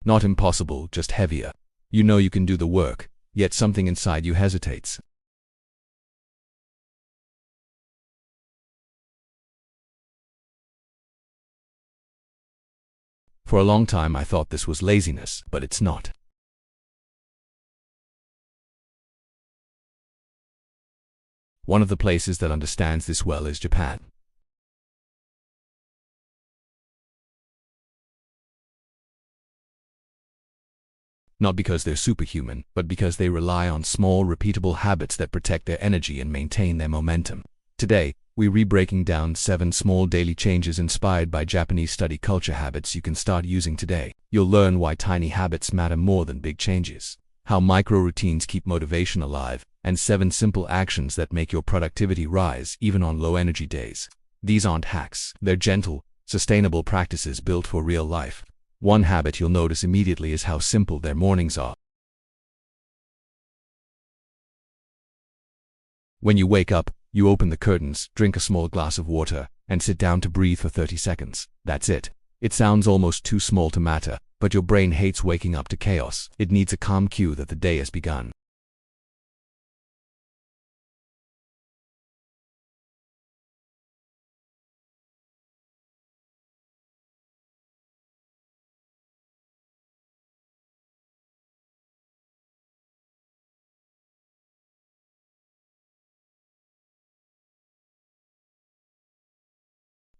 Not impossible, just heavier. You know you can do the work, yet something inside you hesitates. For a long time I thought this was laziness, but it's not. One of the places that understands this well is Japan. Not because they're superhuman, but because they rely on small, repeatable habits that protect their energy and maintain their momentum. Today, we're breaking down 7 small daily changes inspired by Japanese study culture habits you can start using today. You'll learn why tiny habits matter more than big changes, how micro-routines keep motivation alive, and 7 simple actions that make your productivity rise even on low-energy days. These aren't hacks. They're gentle, sustainable practices built for real life. One habit you'll notice immediately is how simple their mornings are. When you wake up, you open the curtains, drink a small glass of water, and sit down to breathe for 30 seconds. That's it. It sounds almost too small to matter, but your brain hates waking up to chaos. It needs a calm cue that the day has begun.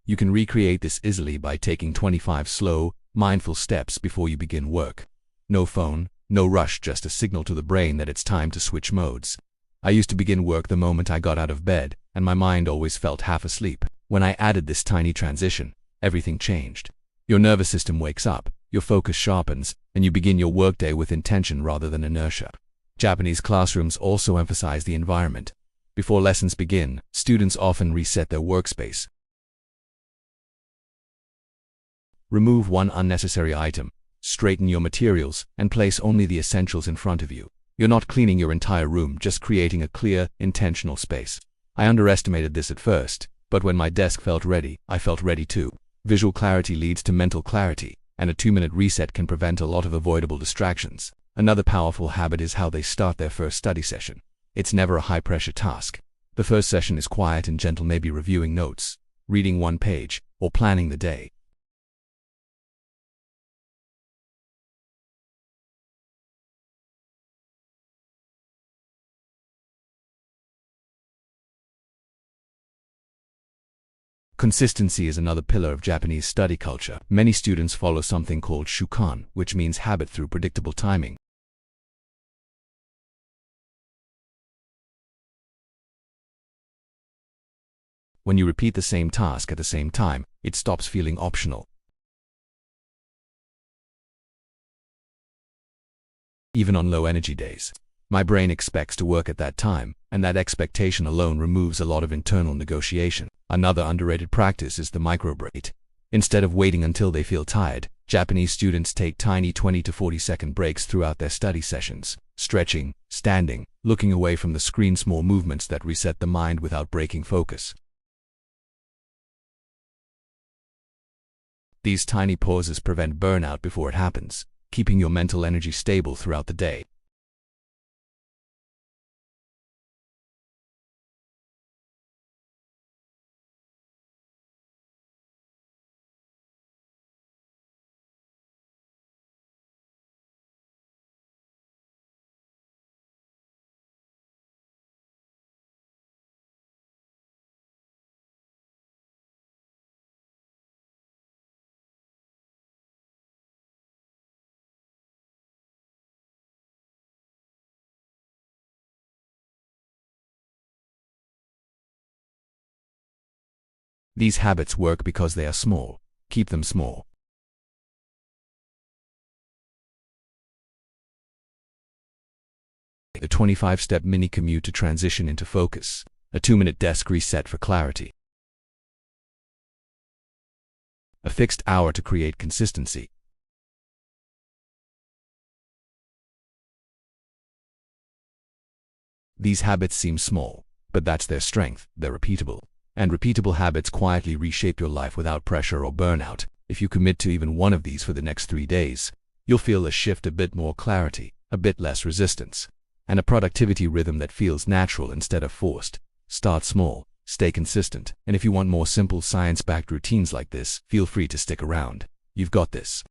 You can recreate this easily by taking 25 slow, mindful steps before you begin work. No phone, no rush, just a signal to the brain that it's time to switch modes. I used to begin work the moment I got out of bed, and my mind always felt half asleep. When I added this tiny transition, everything changed. Your nervous system wakes up, your focus sharpens, and you begin your workday with intention rather than inertia. Japanese classrooms also emphasize the environment. Before lessons begin, students often reset their workspace. Remove one unnecessary item, straighten your materials, and place only the essentials in front of you. You're not cleaning your entire room, just creating a clear, intentional space. I underestimated this at first, but when my desk felt ready, I felt ready too. Visual clarity leads to mental clarity, and a 2-minute reset can prevent a lot of avoidable distractions. Another powerful habit is how they start their first study session. It's never a high-pressure task. The first session is quiet and gentle, maybe reviewing notes, reading one page, or planning the day. Consistency is another pillar of Japanese study culture. Many students follow something called shukan, which means habit through predictable timing. When you repeat the same task at the same time, it stops feeling optional. Even on low-energy days, my brain expects to work at that time, and that expectation alone removes a lot of internal negotiation. Another underrated practice is the micro-break. Instead of waiting until they feel tired, Japanese students take tiny 20 to 40-second breaks throughout their study sessions. Stretching, standing, looking away from the screen, small movements that reset the mind without breaking focus. These tiny pauses prevent burnout before it happens, keeping your mental energy stable throughout the day. These habits work because they are small. Keep them small. A 25-step mini commute to transition into focus. A 2-minute desk reset for clarity. A fixed hour to create consistency. These habits seem small, but that's their strength. They're repeatable. And repeatable habits quietly reshape your life without pressure or burnout. If you commit to even one of these for the next 3 days, You'll feel a shift, a bit more clarity, a bit less resistance, and a productivity rhythm that feels natural instead of forced. Start small, stay consistent, and if you want more simple science-backed routines like this, feel free to stick around. You've got this.